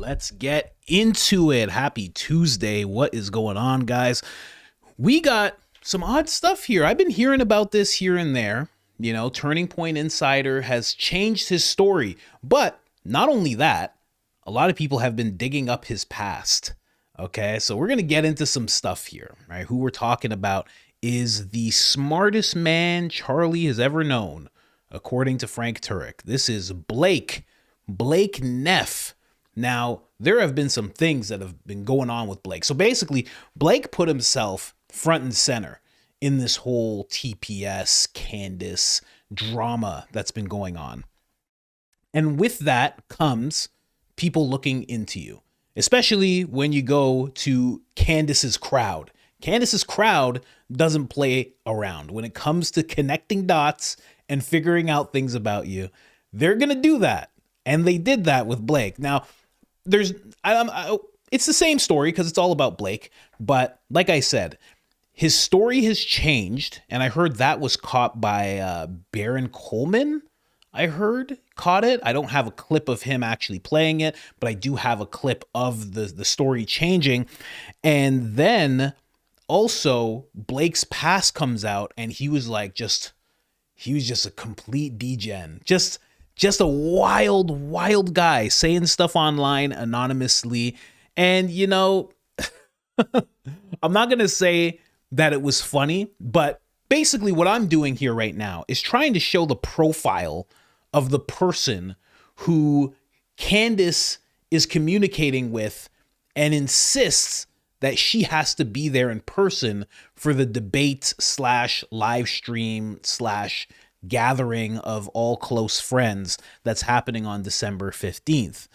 Let's get into it. Happy Tuesday. What is going on, guys? We got some odd stuff here. I've been hearing about this here and there. You know, Turning Point Insider has changed his story. But not only that, a lot of people have been digging up his past. Okay, so we're going to get into some stuff here, right? Who we're talking about is the smartest man Charlie has ever known, according to Frank Turek. This is Blake Neff. Now, there have been some things that have been going on with Blake. So basically, Blake put himself front and center in this whole TPS Candace drama that's been going on. And with that comes people looking into you, especially when you go to Candace's crowd. Candace's crowd doesn't play around. When it comes to connecting dots and figuring out things about you, they're going to do that. And they did that with Blake. Now, it's the same story because it's all about Blake. But like I said, his story has changed. And I heard that was caught by Baron Coleman. I heard caught it. I don't have a clip of him actually playing it, but I do have a clip of the story changing. And then also Blake's past comes out and he was just a complete degen. Just a wild guy saying stuff online anonymously. And, you know, I'm not going to say that it was funny, but basically what I'm doing here right now is trying to show the profile of the person who Candace is communicating with and insists that she has to be there in person for the debate / live stream / gathering of all close friends that's happening on December 15th.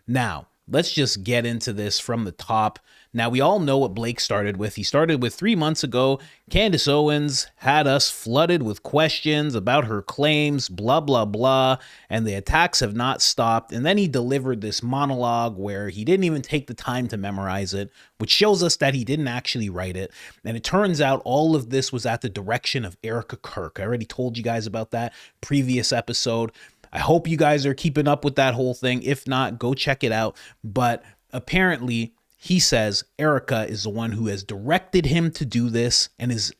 Now, let's just get into this from the top. Now, we all know what Blake started with. He started with 3 months ago. Candace Owens had us flooded with questions about her claims, blah, blah, blah, and the attacks have not stopped. And then he delivered this monologue where he didn't even take the time to memorize it, which shows us that he didn't actually write it. And it turns out all of this was at the direction of Erica Kirk. I already told you guys about that previous episode. I hope you guys are keeping up with that whole thing. If not, go check it out. But apparently, he says Erica is the one who has directed him to do this and is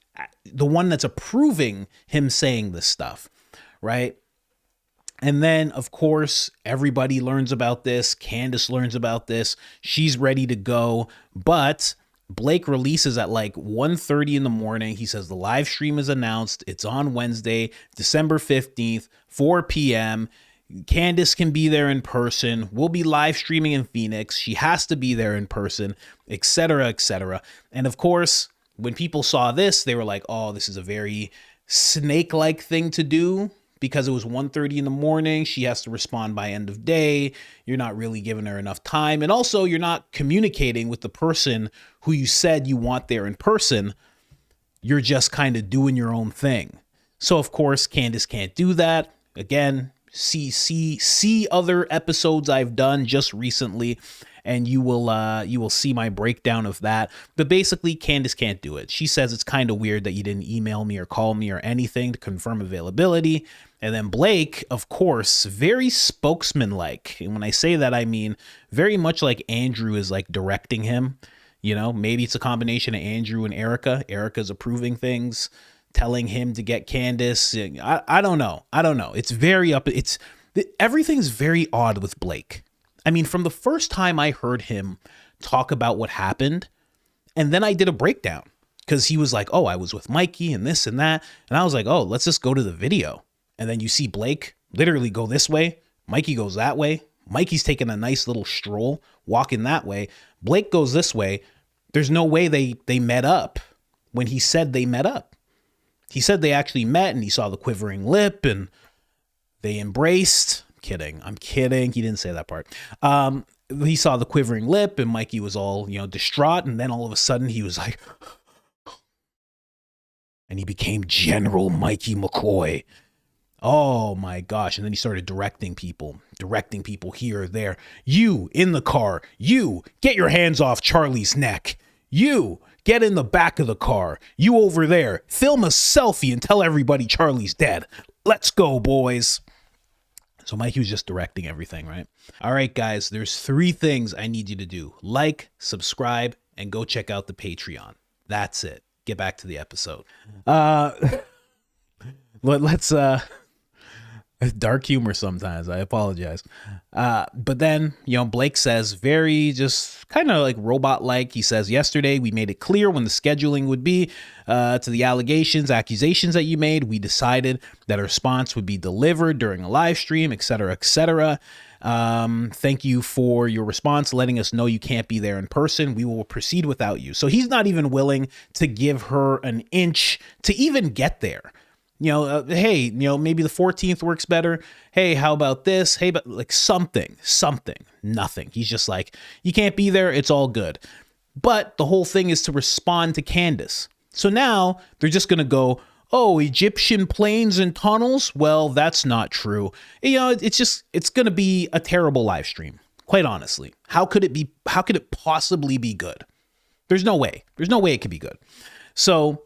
the one that's approving him saying this stuff, right? And then, of course, everybody learns about this. Candace learns about this. She's ready to go. But Blake releases at like 1:30 in the morning. He says the live stream is announced. It's on Wednesday, December 15th, 4 p.m., Candace can be there in person. We'll be live streaming in Phoenix. She has to be there in person, etc., etc. And of course, when people saw this, they were like, oh, this is a very snake-like thing to do because it was 1:30 in the morning. She has to respond by end of day. You're not really giving her enough time. And also, you're not communicating with the person who you said you want there in person. You're just kind of doing your own thing. So, of course, Candace can't do that. Again, see other episodes I've done just recently, and you will see my breakdown of that. But basically, Candace can't do it. She says it's kind of weird that you didn't email me or call me or anything to confirm availability. And then Blake, of course, very spokesman-like. And when I say that, I mean very much like Andrew is like directing him. You know, maybe it's a combination of Andrew and Erica. Erica's approving things, telling him to get Candace. I don't know. It's very everything's very odd with Blake. I mean, from the first time I heard him talk about what happened, and then I did a breakdown because he was like, oh, I was with Mikey and this and that. And I was like, oh, let's just go to the video. And then you see Blake literally go this way. Mikey goes that way. Mikey's taking a nice little stroll, walking that way. Blake goes this way. There's no way they met up when he said they met up. He said they actually met and he saw the quivering lip and they embraced. I'm kidding. He didn't say that part. He saw the quivering lip and Mikey was all, distraught. And then all of a sudden he was like, and he became General Mikey McCoy. Oh my gosh. And then he started directing people here or there. You in the car, you get your hands off Charlie's neck. You get in the back of the car. You over there, film a selfie and tell everybody Charlie's dead. Let's go, boys. So Mikey was just directing everything, right? All right, guys, there's 3 things I need you to do. Like, subscribe, and go check out the Patreon. That's it. Get back to the episode. Let's dark humor sometimes. I apologize. But then, Blake says very just kind of like robot-like. He says, yesterday we made it clear when the scheduling would be to the accusations that you made. We decided that a response would be delivered during a live stream, etc., etc. Thank you for your response, letting us know you can't be there in person. We will proceed without you. So he's not even willing to give her an inch to even get there. Hey, maybe the 14th works better. Hey, how about this? Hey, but like something, nothing. He's just like, you can't be there. It's all good. But the whole thing is to respond to Candace. So now they're just going to go, oh, Egyptian planes and tunnels. Well, that's not true. It's going to be a terrible live stream. Quite honestly, how could it possibly be good? There's no way it could be good. So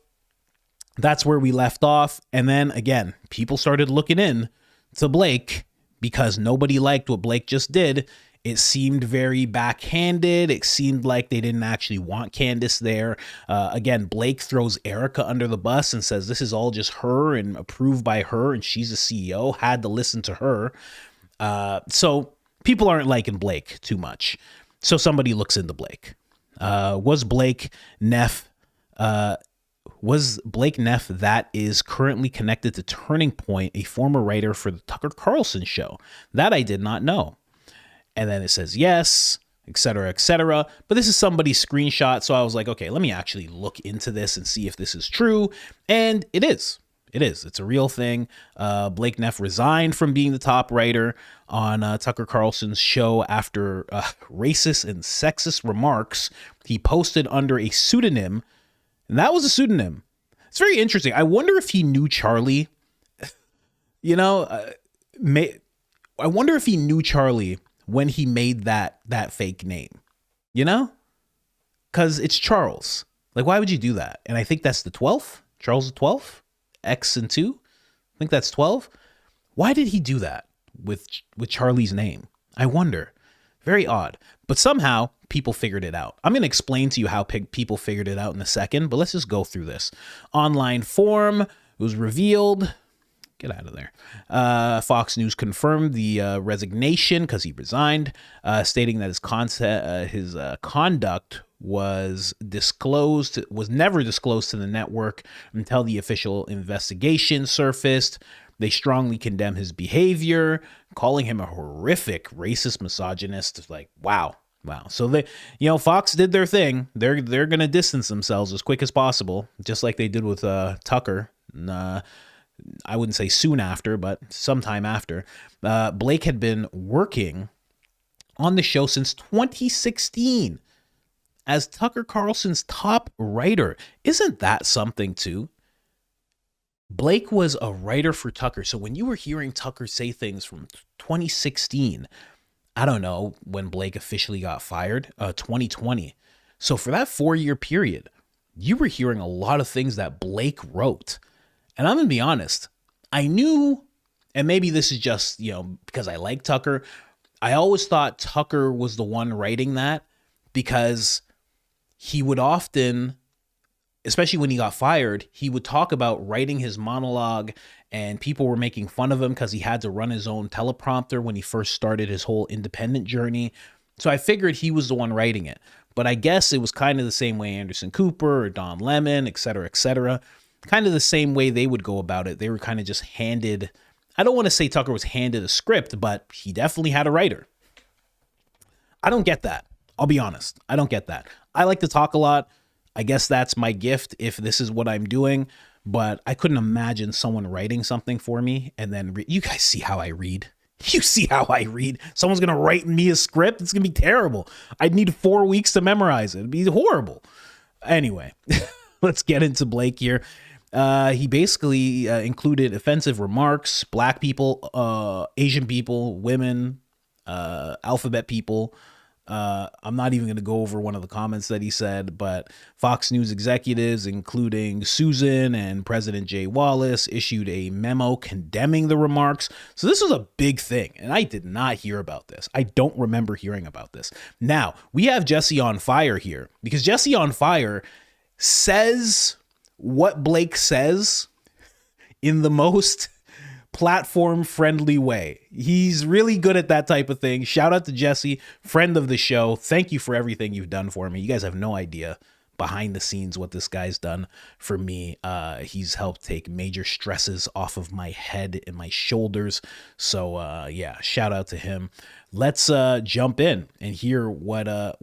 that's where we left off. And then again, people started looking in to Blake because nobody liked what Blake just did. It seemed very backhanded. It seemed like they didn't actually want Candace there. Again, Blake throws Erica under the bus and says this is all just her and approved by her, and she's the CEO, had to listen to her. So people aren't liking Blake too much. So somebody looks into Blake. Was Blake Neff that is currently connected to Turning Point, a former writer for the Tucker Carlson show? That I did not know. And then it says yes, etc., etc. But this is somebody's screenshot, so I was like, okay, let me actually look into this and see if this is true. And it is. It's a real thing. Blake Neff resigned from being the top writer on Tucker Carlson's show after racist and sexist remarks he posted under a pseudonym. And that was a pseudonym. It's very interesting. I wonder if he knew Charlie. I wonder if he knew Charlie when he made that fake name. Because it's Charles. Like, why would you do that? And I think that's the 12th. Charles the 12th. X and 2. I think that's 12. Why did he do that with Charlie's name? I wonder. Very odd. But somehow people figured it out. I'm going to explain to you how people figured it out in a second, but let's just go through this. Online forum was revealed. Get out of there. Fox News confirmed the resignation because he resigned, stating that his conduct was never disclosed to the network until the official investigation surfaced. They strongly condemn his behavior, calling him a horrific racist misogynist. Like, wow. So they, Fox did their thing. They're going to distance themselves as quick as possible, just like they did with Tucker. I wouldn't say soon after, but sometime after. Blake had been working on the show since 2016 as Tucker Carlson's top writer. Isn't that something too? Blake was a writer for Tucker. So when you were hearing Tucker say things from 2016, I don't know when Blake officially got fired, 2020. So for that 4-year period, you were hearing a lot of things that Blake wrote. And I'm going to be honest, I knew, and maybe this is just, because I like Tucker, I always thought Tucker was the one writing that because he would often, especially when he got fired, he would talk about writing his monologue and people were making fun of him because he had to run his own teleprompter when he first started his whole independent journey. So I figured he was the one writing it. But I guess it was kind of the same way Anderson Cooper or Don Lemon, et cetera, kind of the same way they would go about it. They were kind of just handed, I don't want to say Tucker was handed a script, but he definitely had a writer. I don't get that. I'll be honest. I don't get that. I like to talk a lot. I guess that's my gift if this is what I'm doing, but I couldn't imagine someone writing something for me and then you guys see how I read. You see how I read. Someone's going to write me a script. It's going to be terrible. I'd need 4 weeks to memorize it. It'd be horrible. Anyway, let's get into Blake here. He basically included offensive remarks, black people, Asian people, women, alphabet people, I'm not even going to go over one of the comments that he said, but Fox News executives, including Susan and President Jay Wallace, issued a memo condemning the remarks. So this was a big thing, and I did not hear about this. I don't remember hearing about this. Now, we have Jesse on Fire here, because Jesse on Fire says what Blake says in the most platform friendly way. He's really good at that type of thing. Shout out to Jesse, friend of the show. Thank you for everything you've done for me. You guys have no idea behind the scenes what this guy's done for me. He's helped take major stresses off of my head and my shoulders. So yeah, shout out to him. Let's jump in and hear what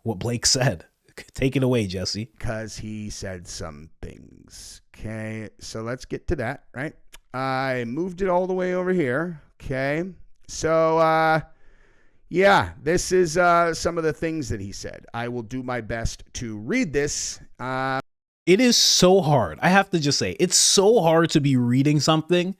Blake said. Take it away, Jesse. Because he said some things. Okay, so let's get to that, right? I moved it all the way over here. Okay, so yeah, this is some of the things that he said. I will do my best to read this. It is so hard. I have to just say, it's so hard to be reading something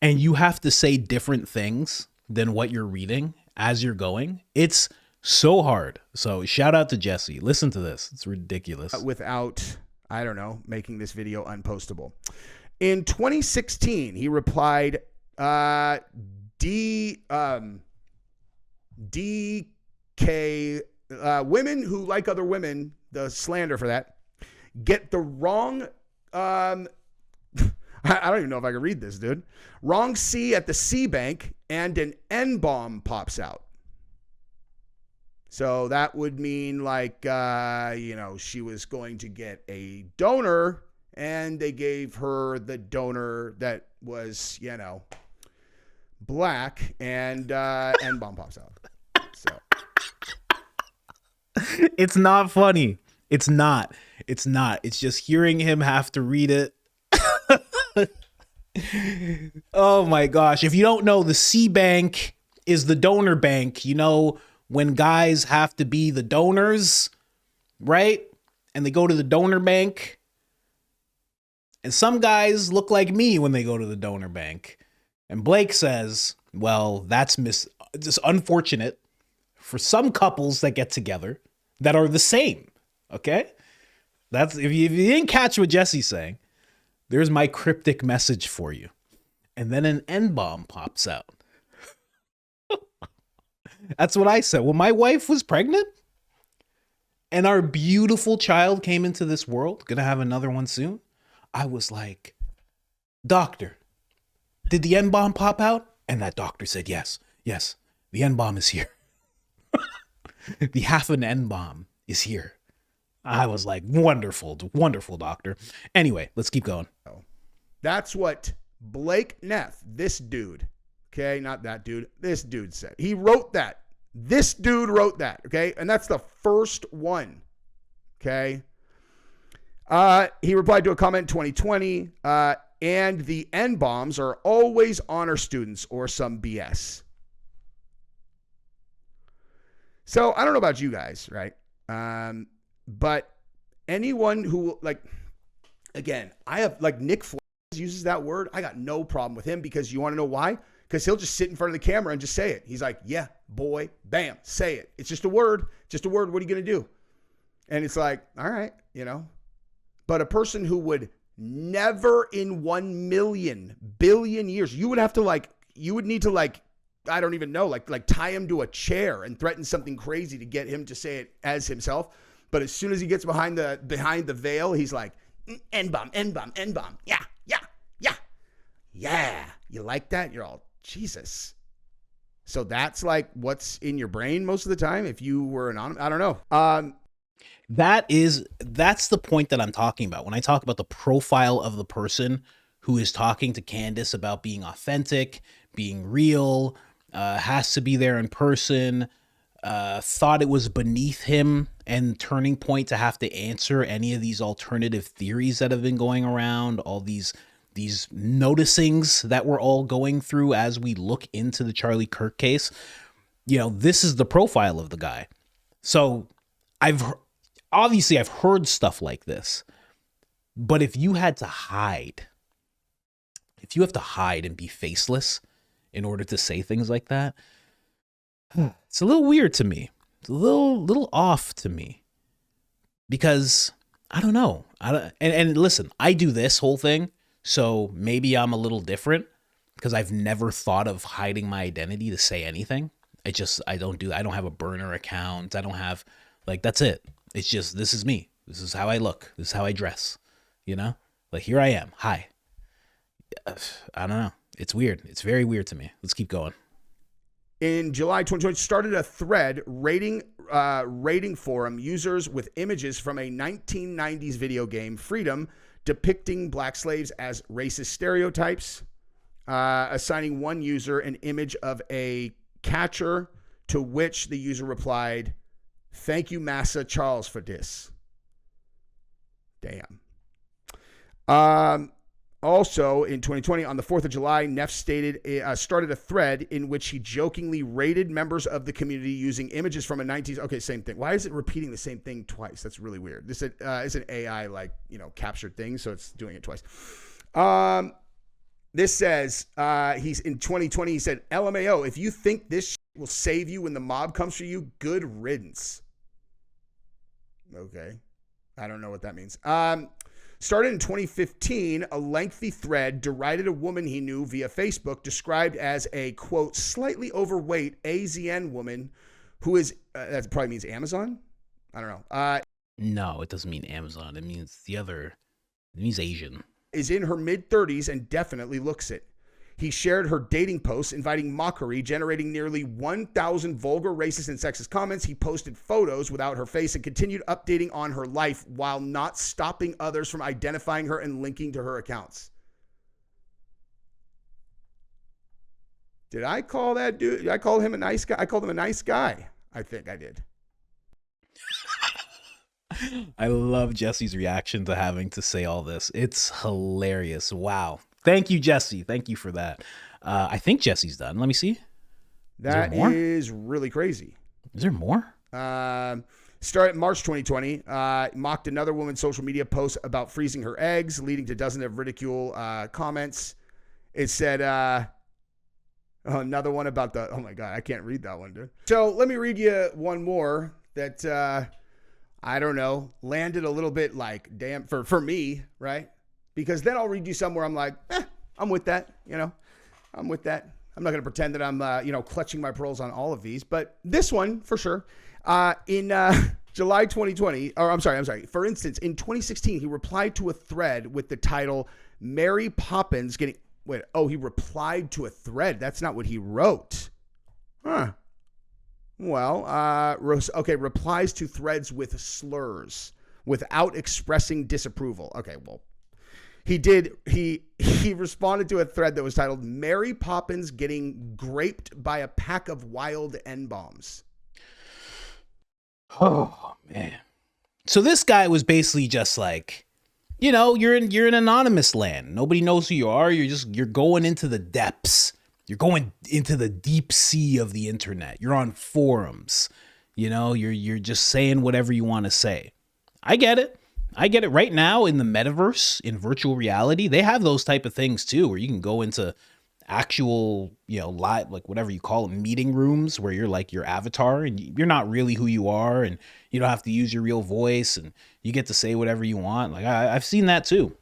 and you have to say different things than what you're reading as you're going. It's so hard. So shout out to Jesse. Listen to this. It's ridiculous. Without, I don't know, making this video unpostable. In 2016, he replied, DK, women who like other women, the slander for that, get the wrong, I don't even know if I can read this, dude. Wrong C at the C bank and an N bomb pops out. So that would mean like, you know, she was going to get a donor and they gave her the donor that was, you know, black and N bomb pops out. So it's not funny. It's not. It's not. It's just hearing him have to read it. Oh my gosh. If you don't know, the C bank is the donor bank. You know, when guys have to be the donors, right? And they go to the donor bank. And some guys look like me when they go to the donor bank. And Blake says, well, that's just unfortunate for some couples that get together that are the same. Okay? That's if you didn't catch what Jesse's saying, there's my cryptic message for you. And then an N-bomb pops out. That's what I said. When my wife was pregnant and our beautiful child came into this world, gonna have another one soon, I was like, doctor, did the N-bomb pop out? And that doctor said, yes, the N-bomb is here. The half an N-bomb is here. I was like, wonderful, wonderful, doctor. Anyway, let's keep going. That's what Blake Neff, this dude, okay, not that dude, this dude said. He wrote that. This dude wrote that, okay? And that's the first one, okay? He replied to a comment in 2020, and the N-bombs are always honor students or some BS. So I don't know about you guys, right? But anyone who, like, again, I have, like, Nick Flores uses that word. I got no problem with him because you want to know why? Because he'll just sit in front of the camera and just say it. He's like, yeah, boy, bam, say it. It's just a word. Just a word. What are you going to do? And it's like, all right, you know. But a person who would never in 1 million billion years, you would have to you would need to I don't even know, like tie him to a chair and threaten something crazy to get him to say it as himself. But as soon as he gets behind the veil, he's like, N-bomb, N-bomb, N-bomb. Yeah. You like that? You're all, Jesus. So that's like what's in your brain most of the time. If you were anonymous, I don't know. That's the point that I'm talking about. When I talk about the profile of the person who is talking to Candace about being authentic, being real, has to be there in person, thought it was beneath him and Turning Point to have to answer any of these alternative theories that have been going around, all these noticings that we're all going through as we look into the Charlie Kirk case. You know, this is the profile of the guy. So I've heard stuff like this, but if you have to hide and be faceless in order to say things like that, it's a little weird to me. It's a little off to me because I don't know. And listen, I do this whole thing, so maybe I'm a little different because I've never thought of hiding my identity to say anything. I don't have a burner account. I don't have, like, that's it. It's just, this is me. This is how I look. This is how I dress. You know, like, here I am. Hi. I don't know. It's weird. It's very weird to me. Let's keep going. In July 2020, started a thread rating forum users with images from a 1990s video game, Freedom, depicting black slaves as racist stereotypes, assigning one user an image of a catcher, to which the user replied, "Thank you, Massa Charles, for this." Damn. Also, in 2020, on the 4th of July, Neff started a thread in which he jokingly rated members of the community using images from a 90s. Okay, same thing. Why is it repeating the same thing twice? That's really weird. This is an AI, captured thing, so it's doing it twice. This says, he's in 2020, he said, "LMAO, if you think this shit will save you when the mob comes for you, good riddance." Okay. I don't know what that means. Started in 2015, a lengthy thread derided a woman he knew via Facebook, described as a, quote, slightly overweight AZN woman who is, that probably means Amazon? I don't know. No, it doesn't mean Amazon. It means it means Asian. Is in her mid-30s and definitely looks it. He shared her dating posts, inviting mockery, generating nearly 1,000 vulgar, racist, and sexist comments. He posted photos without her face and continued updating on her life while not stopping others from identifying her and linking to her accounts. Did I call that dude? Did I call him a nice guy? I called him a nice guy. I think I did. I love Jesse's reaction to having to say all this. It's hilarious. Wow. Thank you, Jesse. Thank you for that. I think Jesse's done. Let me see. That is really crazy. Is there more? Started March 2020. Mocked another woman's social media post about freezing her eggs, leading to dozens of ridicule comments. It said, another one about oh my God, I can't read that one, dude. So let me read you one more that, I don't know, landed a little bit like, damn, for me, right? Because then I'll read you somewhere I'm like, I'm with that, I'm with that. I'm not going to pretend that I'm, clutching my pearls on all of these, but this one for sure. In July 2020, or I'm sorry. For instance, in 2016, he replied to a thread with the title "Mary Poppins getting." He replied to a thread. That's not what he wrote. Huh. Well, replies to threads with slurs without expressing disapproval. Okay, well. He did. He responded to a thread that was titled "Mary Poppins getting graped by a pack of wild N-bombs." Oh man! So this guy was basically just like, you're in anonymous land. Nobody knows who you are. You're going into the depths. You're going into the deep sea of the internet. You're on forums. You're just saying whatever you want to say. I get it. Right now in the metaverse, in virtual reality, they have those type of things too, where you can go into actual, live, like whatever you call them, meeting rooms where you're like your avatar and you're not really who you are and you don't have to use your real voice and you get to say whatever you want. Like I've seen that too.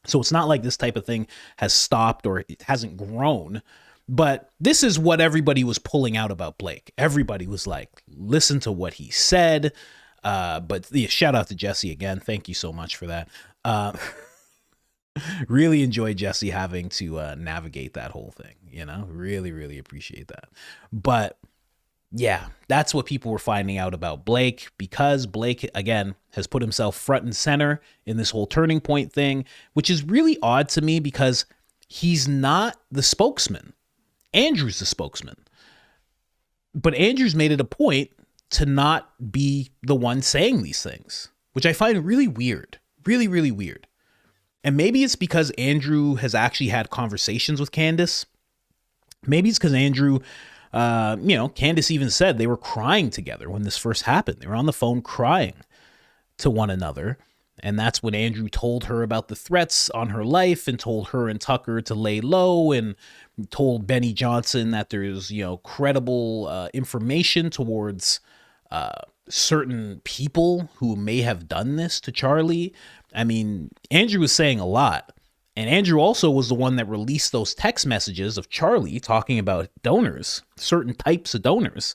So it's not like this type of thing has stopped or it hasn't grown, but this is what everybody was pulling out about Blake. Everybody was like, listen to what he said. But shout out to Jesse again. Thank you so much for that. Really enjoyed Jesse having to navigate that whole thing, really, really appreciate that. But yeah, that's what people were finding out about Blake, because Blake, again, has put himself front and center in this whole turning point thing, which is really odd to me because he's not the spokesman. Andrew's the spokesman. But Andrew's made it a point to not be the one saying these things, which I find really weird, really, really weird. And maybe it's because Andrew has actually had conversations with Candace. Maybe it's because Andrew, Candace even said they were crying together when this first happened. They were on the phone crying to one another. And that's when Andrew told her about the threats on her life and told her and Tucker to lay low and told Benny Johnson that there's, credible information towards certain people who may have done this to Charlie. I mean, Andrew was saying a lot. And Andrew also was the one that released those text messages of Charlie talking about donors, certain types of donors.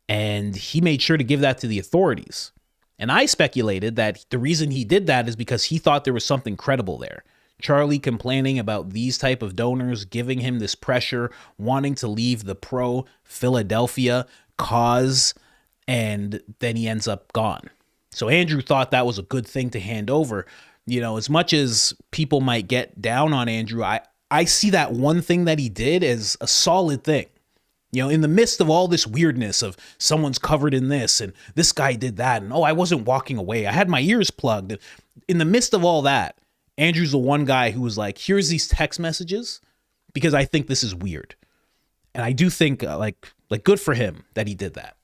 And he made sure to give that to the authorities. And I speculated that the reason he did that is because he thought there was something credible there. Charlie complaining about these type of donors, giving him this pressure, wanting to leave the pro-Philadelphia cause, and then he ends up gone. So Andrew thought that was a good thing to hand over. You know, as much as people might get down on Andrew, I see that one thing that he did as a solid thing. You know, in the midst of all this weirdness of someone's covered in this and this guy did that and, oh, I wasn't walking away, I had my ears plugged. In the midst of all that, Andrew's the one guy who was like, here's these text messages because I think this is weird. And I do think like good for him that he did that.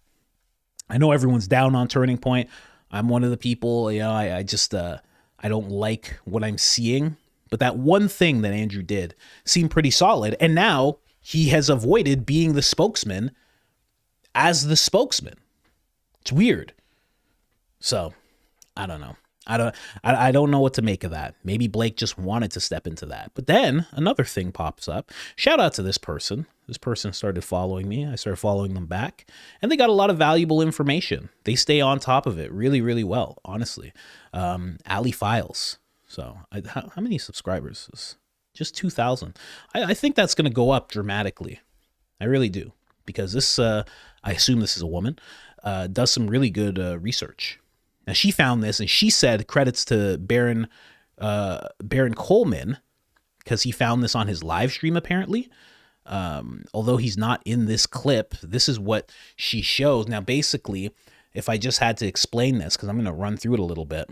I know everyone's down on Turning Point. I'm one of the people, you know, I just, I don't like what I'm seeing, but that one thing that Andrew did seemed pretty solid. And now he has avoided being the spokesman as the spokesman. It's weird. So I don't know. I don't know what to make of that. Maybe Blake just wanted to step into that. But then another thing pops up. Shout out to this person. This person started following me. I started following them back. And they got a lot of valuable information. They stay on top of it really, really well, honestly. Ali Files. So how many subscribers? Just 2,000. I think that's going to go up dramatically. I really do. Because this, I assume this is a woman, does some really good research. Now, she found this, and she said credits to Baron Coleman, because he found this on his live stream, apparently. Although he's not in this clip, this is what she shows. Now, basically, if I just had to explain this, because I'm going to run through it a little bit,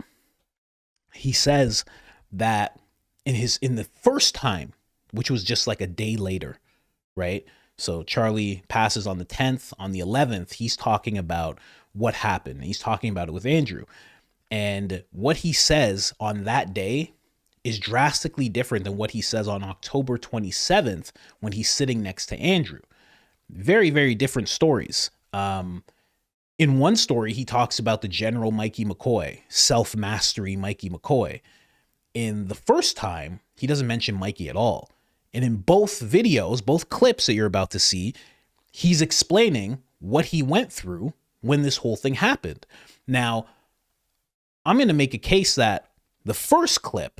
he says that in the first time, which was just like a day later, right? So Charlie passes on the 10th. On the 11th, he's talking about what happened. He's talking about it with Andrew. And what he says on that day is drastically different than what he says on October 27th when he's sitting next to Andrew. Very, very different stories. In one story, he talks about the General Mikey McCoy, self-mastery Mikey McCoy. In the first time, he doesn't mention Mikey at all. And in both videos, both clips that you're about to see, he's explaining what he went through when this whole thing happened. Now, I'm going to make a case that the first clip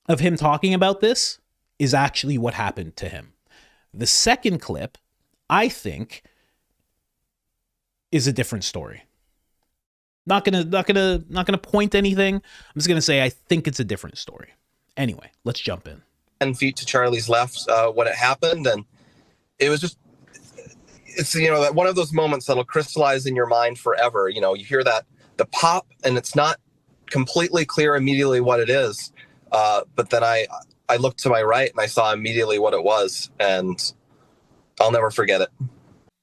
of him talking about this is actually what happened to him. The second clip, I think, is a different story. Not gonna point anything. I'm just gonna say I think it's a different story. Anyway, let's jump in. 10 feet to Charlie's left when it happened, and it was just, it's, you know, one of those moments that'll crystallize in your mind forever. You know, you hear that, the pop, and it's not completely clear immediately what it is. But then I looked to my right and I saw immediately what it was, and I'll never forget it.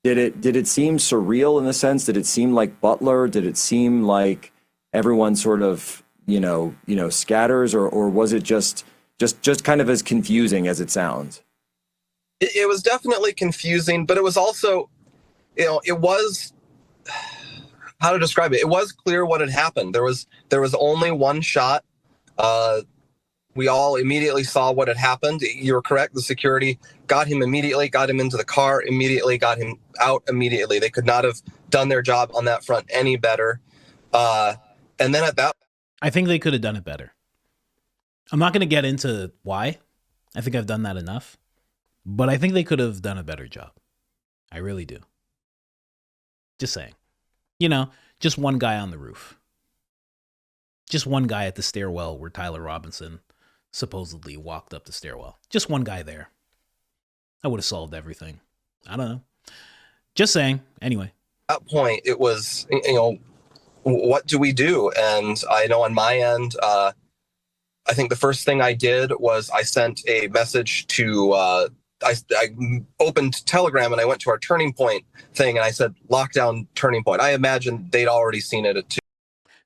Did it seem surreal in the sense? Did it seem like Butler? Did it seem like everyone sort of, you know, scatters, or was it just kind of as confusing as it sounds? It was definitely confusing, but it was also, you know, it was, how to describe it? It was clear what had happened. There was only one shot. We all immediately saw what had happened. You were correct. The security got him immediately, got him into the car immediately, got him out immediately. They could not have done their job on that front any better. And then at that, I think they could have done it better. I'm not going to get into why. I think I've done that enough. But I think they could have done a better job. I really do. Just saying. You know, just one guy on the roof. Just one guy at the stairwell where Tyler Robinson supposedly walked up the stairwell. Just one guy there. I would have solved everything. I don't know. Just saying. Anyway. At that point, it was, you know, what do we do? And I know on my end, I think the first thing I did was I sent a message to, I opened Telegram and I went to our Turning Point thing and I said, lockdown Turning Point. I imagine they'd already seen it too.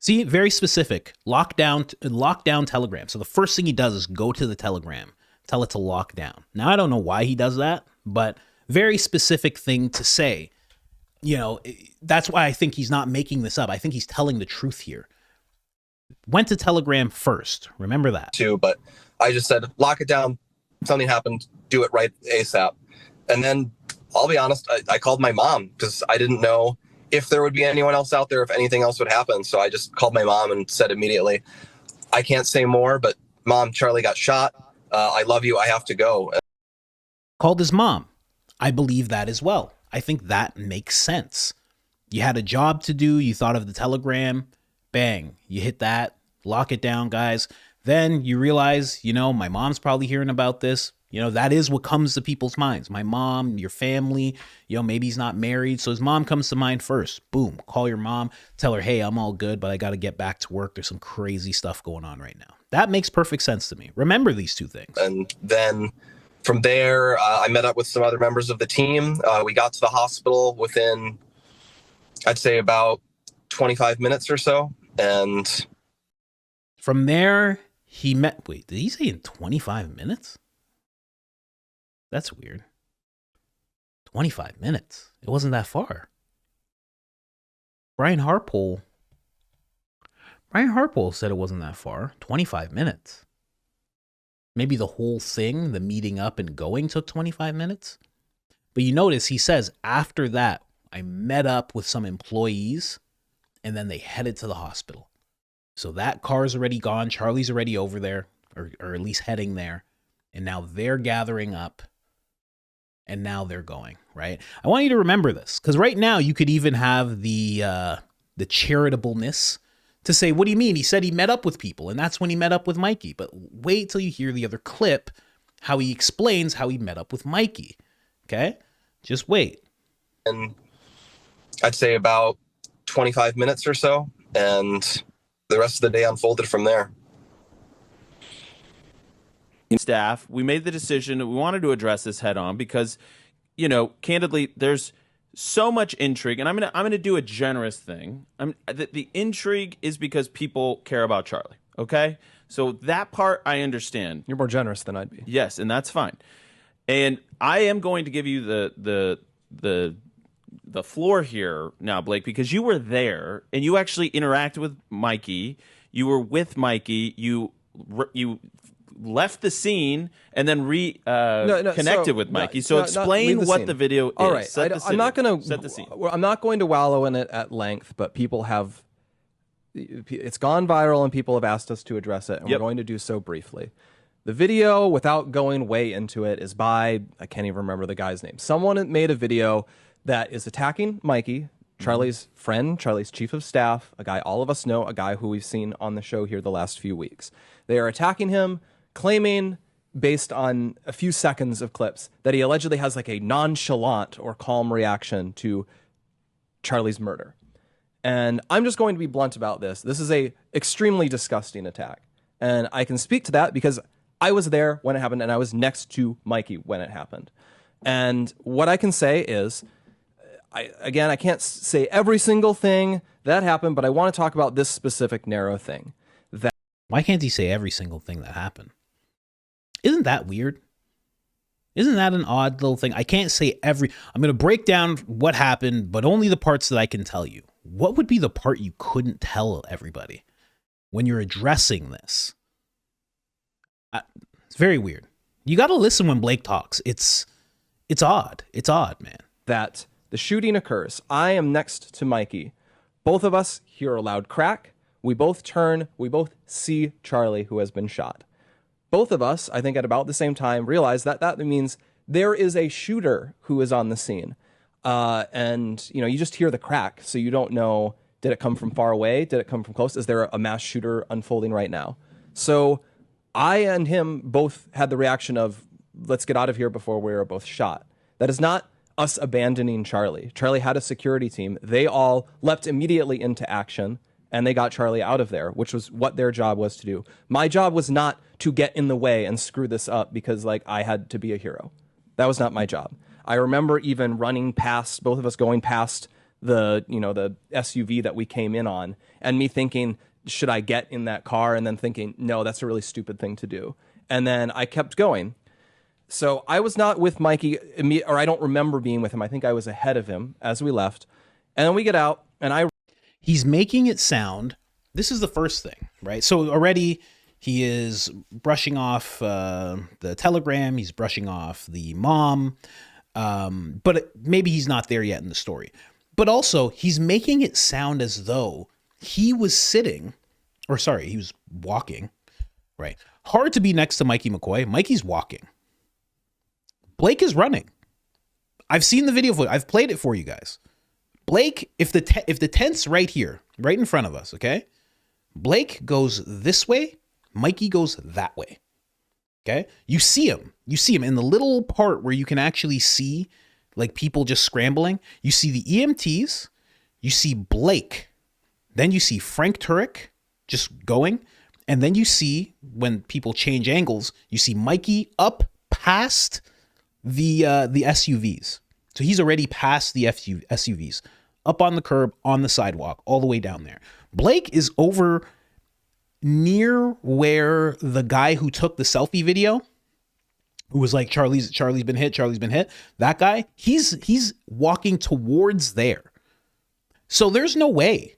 See, very specific. Lockdown Telegram. So the first thing he does is go to the Telegram, tell it to lock down. Now, I don't know why he does that, but very specific thing to say. that's why I think he's not making this up. I think he's telling the truth here. Went to Telegram first. Remember that. Too, but I just said, lock it down. Something happened. Do it right ASAP. And then I'll be honest, I called my mom because I didn't know if there would be anyone else out there, if anything else would happen. So I just called my mom and said immediately, I can't say more, but Mom, Charlie got shot. I love you. I have to go. Called his mom. I believe that as well. I think that makes sense. You had a job to do. You thought of the Telegram. Bang. You hit that. Lock it down, guys. Then you realize, my mom's probably hearing about this. That is what comes to people's minds. My mom, your family, maybe he's not married. So his mom comes to mind first. Boom. Call your mom. Tell her, hey, I'm all good, but I got to get back to work. There's some crazy stuff going on right now. That makes perfect sense to me. Remember these two things. And then from there, I met up with some other members of the team. We got to the hospital within, I'd say, about 25 minutes or so. And from there, he met... Wait, did he say in 25 minutes? That's weird. 25 minutes. It wasn't that far. Brian Harpole said it wasn't that far. 25 minutes. Maybe the whole thing, the meeting up and going, took 25 minutes. But you notice he says, after that, I met up with some employees and then they headed to the hospital. So that car's already gone. Charlie's already over there, or at least heading there. And now they're gathering up. And now they're going, right? I want you to remember this, because right now you could even have the charitableness to say, what do you mean? He said he met up with people, and that's when he met up with Mikey. But wait till you hear the other clip, how he explains how he met up with Mikey, okay? Just wait. And I'd say about 25 minutes or so, and the rest of the day unfolded from there. Staff, we made the decision that we wanted to address this head on because, candidly, there's so much intrigue, and I'm gonna do a generous thing. The intrigue is because people care about Charlie. Okay, so that part I understand. You're more generous than I'd be. Yes, and that's fine. And I am going to give you the floor here now, Blake, because you were there and you actually interacted with Mikey. You were with Mikey. You left the scene and then connected with Mikey. So explain what the video is. All right, I'm not going to set the scene. I'm not going to wallow in it at length, but people have. It's gone viral and people have asked us to address it, and we're going to do so briefly. The video, without going way into it, is by, I can't even remember the guy's name. Someone made a video that is attacking Mikey, Charlie's friend, Charlie's chief of staff, a guy all of us know, a guy who we've seen on the show here the last few weeks. They are attacking him, claiming, based on a few seconds of clips, that he allegedly has like a nonchalant or calm reaction to Charlie's murder. And I'm just going to be blunt about this. This is a extremely disgusting attack. And I can speak to that because I was there when it happened and I was next to Mikey when it happened. And what I can say is, I can't say every single thing that happened, but I want to talk about this specific narrow thing. Why can't he say every single thing that happened? Isn't that weird? Isn't that an odd little thing? I can't say every... I'm going to break down what happened, but only the parts that I can tell you. What would be the part you couldn't tell everybody when you're addressing this? It's very weird. You got to listen when Blake talks. It's odd. It's odd, man. That the shooting occurs. I am next to Mikey. Both of us hear a loud crack. We both turn. We both see Charlie, who has been shot. Both of us, I think at about the same time, realize that that means there is a shooter who is on the scene. And, you just hear the crack, so you don't know, did it come from far away? Did it come from close? Is there a mass shooter unfolding right now? So I and him both had the reaction of, let's get out of here before we are both shot. That is not us abandoning Charlie. Charlie had a security team. They all leapt immediately into action, and they got Charlie out of there, which was what their job was to do. My job was not to get in the way and screw this up because, I had to be a hero. That was not my job. I remember even running past, both of us going past the SUV that we came in on, and me thinking, should I get in that car? And then thinking, no, that's a really stupid thing to do. And then I kept going. So I was not with Mikey, or I don't remember being with him. I think I was ahead of him as we left. And then we get out, and He's making it sound, this is the first thing, right? So already he is brushing off the telegram. He's brushing off the mom. But maybe he's not there yet in the story. But also, he's making it sound as though he was sitting, or sorry, he was walking, right? Hard to be next to Mikey McCoy. Mikey's walking. Blake is running. I've seen the video. I've played it for you guys. Blake, if the tent's right here, right in front of us, okay? Blake goes this way. Mikey goes that way. Okay? You see him. You see him in the little part where you can actually see like people just scrambling. You see the EMTs. You see Blake. Then you see Frank Turek just going. And then you see, when people change angles, you see Mikey up past the SUVs. So he's already past the SUVs, up on the curb, on the sidewalk, all the way down there. Blake is over near where the guy who took the selfie video, who was like, Charlie's been hit. That guy, he's walking towards there. So there's no way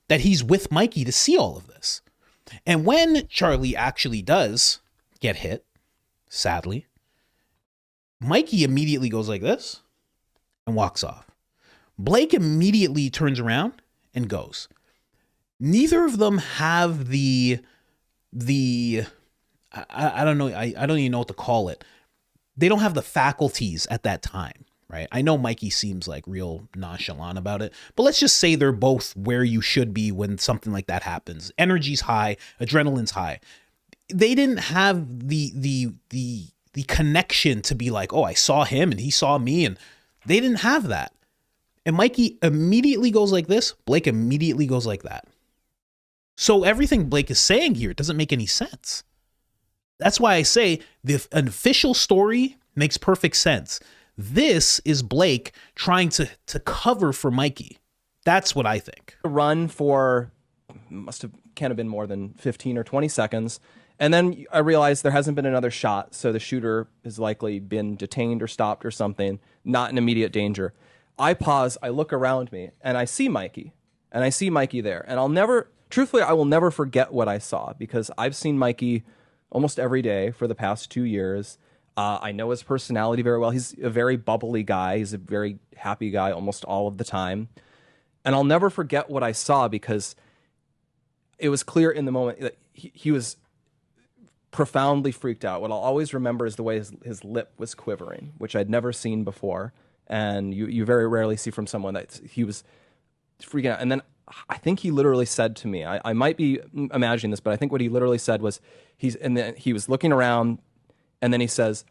that he's with Mikey to see all of this. And when Charlie actually does get hit, sadly, Mikey immediately goes like this and walks off. Blake immediately turns around and goes. Neither of them have the I don't know, I don't even know what to call it. They don't have the faculties at that time, right? I know Mikey seems like real nonchalant about it, but let's just say they're both where you should be when something like that happens. Energy's high, adrenaline's high. They didn't have the connection to be like, oh, I saw him and he saw me, and they didn't have that. And Mikey immediately goes like this. Blake immediately goes like that. So everything Blake is saying here doesn't make any sense. That's why I say the official story makes perfect sense. This is Blake trying to cover for Mikey. That's what I think. Run for can't have been more than 15 or 20 seconds. And then I realized there hasn't been another shot. So the shooter has likely been detained or stopped or something, not in immediate danger. I pause, I look around me, and I see Mikey. And I see Mikey there. And truthfully, I will never forget what I saw, because I've seen Mikey almost every day for the past 2 years. I know his personality very well. He's a very bubbly guy. He's a very happy guy almost all of the time. And I'll never forget what I saw, because it was clear in the moment that he was profoundly freaked out. What I'll always remember is the way his lip was quivering, which I'd never seen before. And you very rarely see from someone that he was freaking out. And then I think he literally said to me, I might be imagining this, but I think what he literally said was, then he was looking around, and then he says,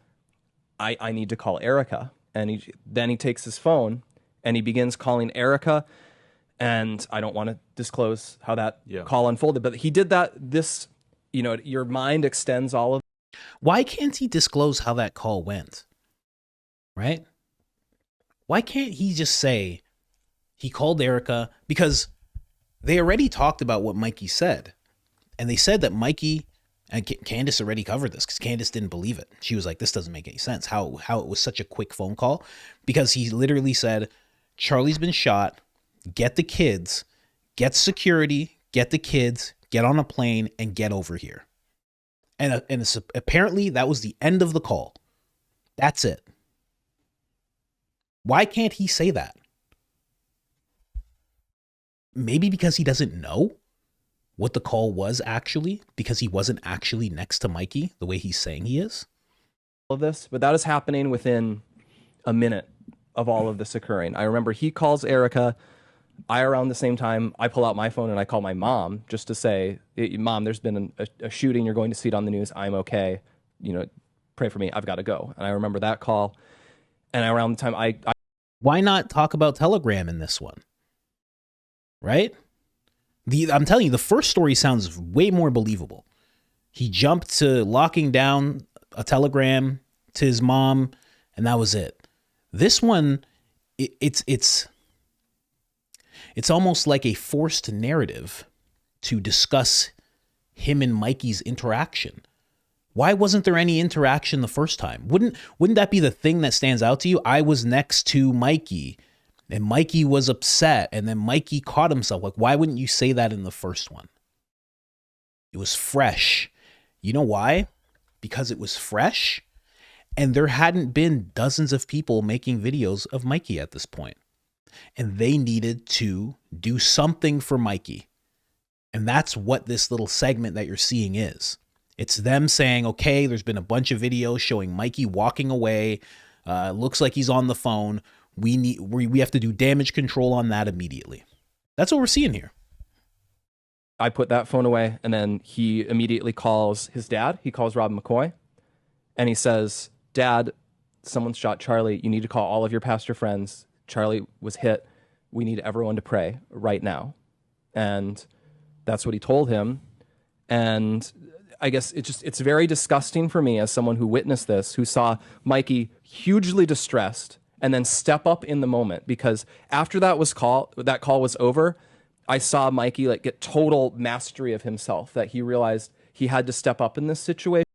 I need to call Erica. And then he takes his phone and he begins calling Erica. And I don't want to disclose how that call unfolded, but he did that. Your mind extends all of. Why can't he disclose how that call went? Right? Why can't he just say he called Erica? Because they already talked about what Mikey said. And they said that Mikey and Candace already covered this, because Candace didn't believe it. She was like, this doesn't make any sense. How it was such a quick phone call. Because he literally said, Charlie's been shot. Get the kids. Get security. Get the kids. Get on a plane and get over here. And apparently that was the end of the call. That's it. Why can't he say that? Maybe because he doesn't know what the call was actually, because he wasn't actually next to Mikey the way he's saying he is. All of this, but that is happening within a minute of all of this occurring. I remember he calls Erica. Around the same time, I pull out my phone and I call my mom just to say, Mom, there's been a shooting. You're going to see it on the news. I'm okay. Pray for me. I've got to go. And I remember that call. And around the time Why not talk about Telegram in this one? Right? I'm telling you, the first story sounds way more believable. He jumped to locking down a telegram to his mom, and that was it. This one, it's almost like a forced narrative to discuss him and Mikey's interaction. Why wasn't there any interaction the first time? Wouldn't that be the thing that stands out to you? I was next to Mikey and Mikey was upset and then Mikey caught himself. Like, why wouldn't you say that in the first one? It was fresh. You know why? Because it was fresh and there hadn't been dozens of people making videos of Mikey at this point. And they needed to do something for Mikey. And that's what this little segment that you're seeing is. It's them saying, okay, there's been a bunch of videos showing Mikey walking away. Looks like he's on the phone. We have to do damage control on that immediately. That's what we're seeing here. I put that phone away, and then he immediately calls his dad. He calls Rob McCoy, and he says, Dad, someone shot Charlie. You need to call all of your pastor friends. Charlie was hit. We need everyone to pray right now. And that's what he told him. And I guess it's very disgusting for me as someone who witnessed this, who saw Mikey hugely distressed and then step up in the moment, because after that call was over, I saw Mikey like get total mastery of himself, that he realized he had to step up in this situation.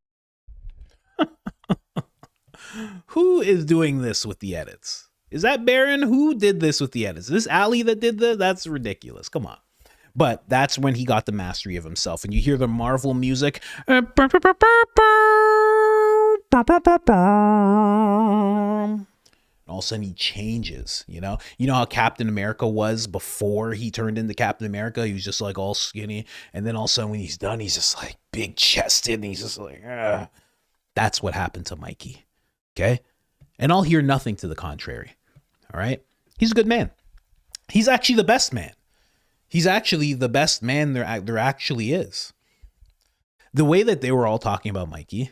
Who is doing this with the edits? Is that Baron? Who did this with the edits? Is this Ali that did that? That's ridiculous. Come on. But that's when he got the mastery of himself. And you hear the Marvel music. And all of a sudden he changes, you know? You know how Captain America was before he turned into Captain America? He was just like all skinny. And then all of a sudden when he's done, he's just like big chested. And he's just like, ugh. That's what happened to Mikey. Okay? And I'll hear nothing to the contrary. All right? He's a good man. He's actually the best man. He's actually the best man there actually is. The way that they were all talking about Mikey,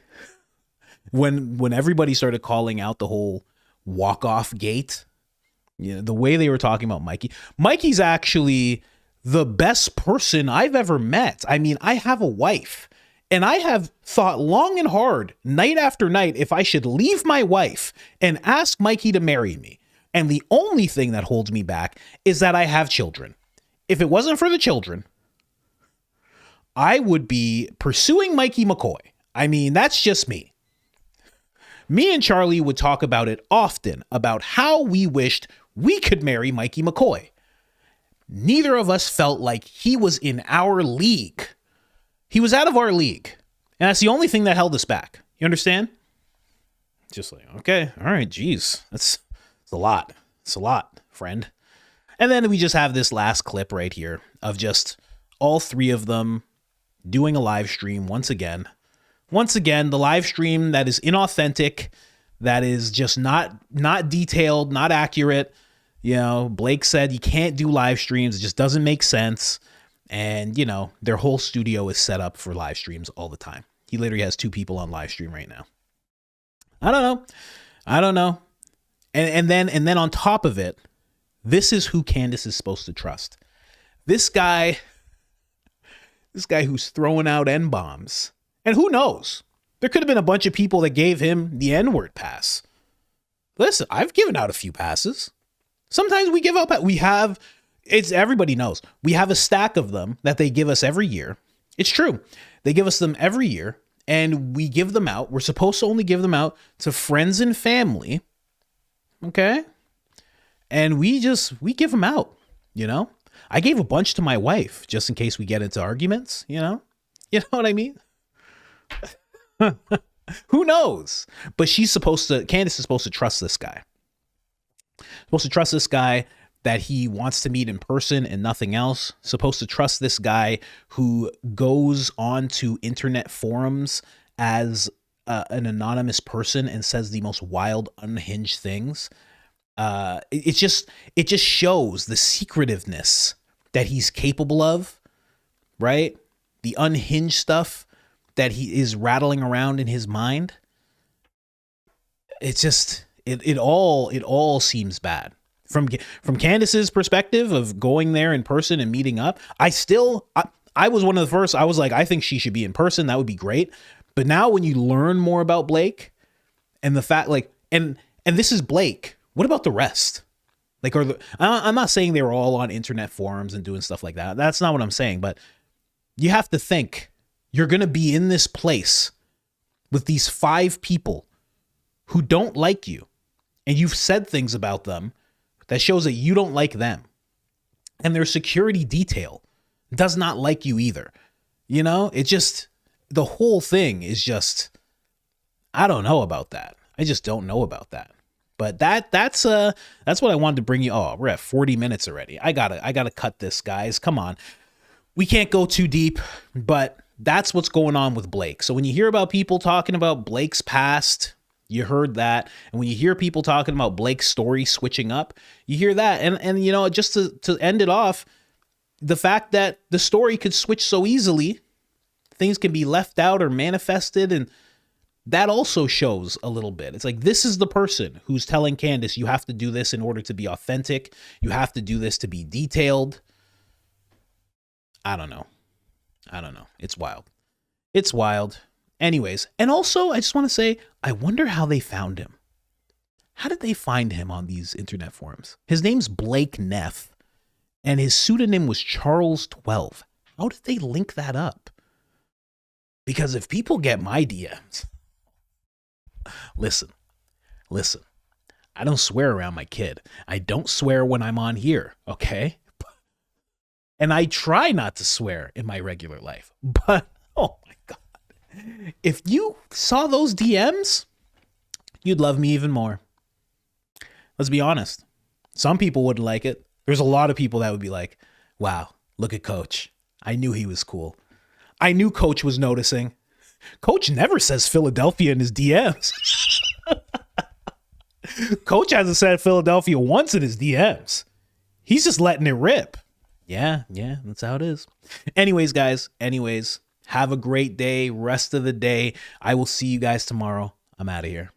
when everybody started calling out the whole walk-off gate, you know, the way they were talking about Mikey's actually the best person I've ever met. I mean, I have a wife, and I have thought long and hard, night after night, if I should leave my wife and ask Mikey to marry me. And the only thing that holds me back is that I have children. If it wasn't for the children, I would be pursuing Mikey McCoy. I mean, that's just me. Me and Charlie would talk about it often, about how we wished we could marry Mikey McCoy. Neither of us felt like he was in our league. He was out of our league. And that's the only thing that held us back. You understand? Just like, okay, all right, geez. It's a lot. It's a lot, friend. And then we just have this last clip right here of just all three of them doing a live stream once again. Once again, the live stream that is inauthentic, that is just not detailed, not accurate. You know, Blake said you can't do live streams. It just doesn't make sense. And, you know, their whole studio is set up for live streams all the time. He literally has 2 people on live stream right now. I don't know. And then on top of it, this is who Candace is supposed to trust. This guy who's throwing out N-bombs. And who knows? There could have been a bunch of people that gave him the N-word pass. Listen, I've given out a few passes. Sometimes we give out, everybody knows. We have a stack of them that they give us every year. It's true. They give us them every year and we give them out. We're supposed to only give them out to friends and family. Okay? And we give them out, you know? I gave a bunch to my wife just in case we get into arguments, you know? You know what I mean? Who knows? But Candace is supposed to trust this guy. Supposed to trust this guy that he wants to meet in person and nothing else. Supposed to trust this guy who goes on to internet forums as an anonymous person and says the most wild, unhinged things. It just shows the secretiveness that he's capable of, right? The unhinged stuff that he is rattling around in his mind. It's just, it all seems bad. From Candace's perspective of going there in person and meeting up, I was one of the first. I was like, I think she should be in person. That would be great. But now when you learn more about Blake and the fact, like, and this is Blake, what about the rest? Like, I'm not saying they were all on internet forums and doing stuff like that. That's not what I'm saying. But you have to think, you're going to be in this place with these 5 people who don't like you, and you've said things about them that shows that you don't like them, and their security detail does not like you either. You know, it just, the whole thing is just, I don't know about that. I just don't know about that. But that's what I wanted to bring you. Oh, we're at 40 minutes already. I gotta cut this, guys. Come on. We can't go too deep, but that's what's going on with Blake. So when you hear about people talking about Blake's past, you heard that. And when you hear people talking about Blake's story switching up, you hear that. And you know, just to end it off, the fact that the story could switch so easily, things can be left out or manifested, and that also shows a little bit. It's like, this is the person who's telling Candace, you have to do this in order to be authentic. You have to do this to be detailed. I don't know. It's wild. It's wild. Anyways, and also I just want to say, I wonder how they found him. How did they find him on these internet forums? His name's Blake Neff, and his pseudonym was Charles 12. How did they link that up? Because if people get my DMs, listen, I don't swear around my kid. I don't swear when I'm on here, okay? And I try not to swear in my regular life. But, oh my God. If you saw those DMs, you'd love me even more. Let's be honest. Some people wouldn't like it. There's a lot of people that would be like, wow, look at Coach. I knew he was cool. I knew Coach was noticing. Coach never says Philadelphia in his DMs. Coach hasn't said Philadelphia once in his DMs. He's just letting it rip. Yeah, that's how it is. Anyways, guys, have a great day, rest of the day. I will see you guys tomorrow. I'm out of here.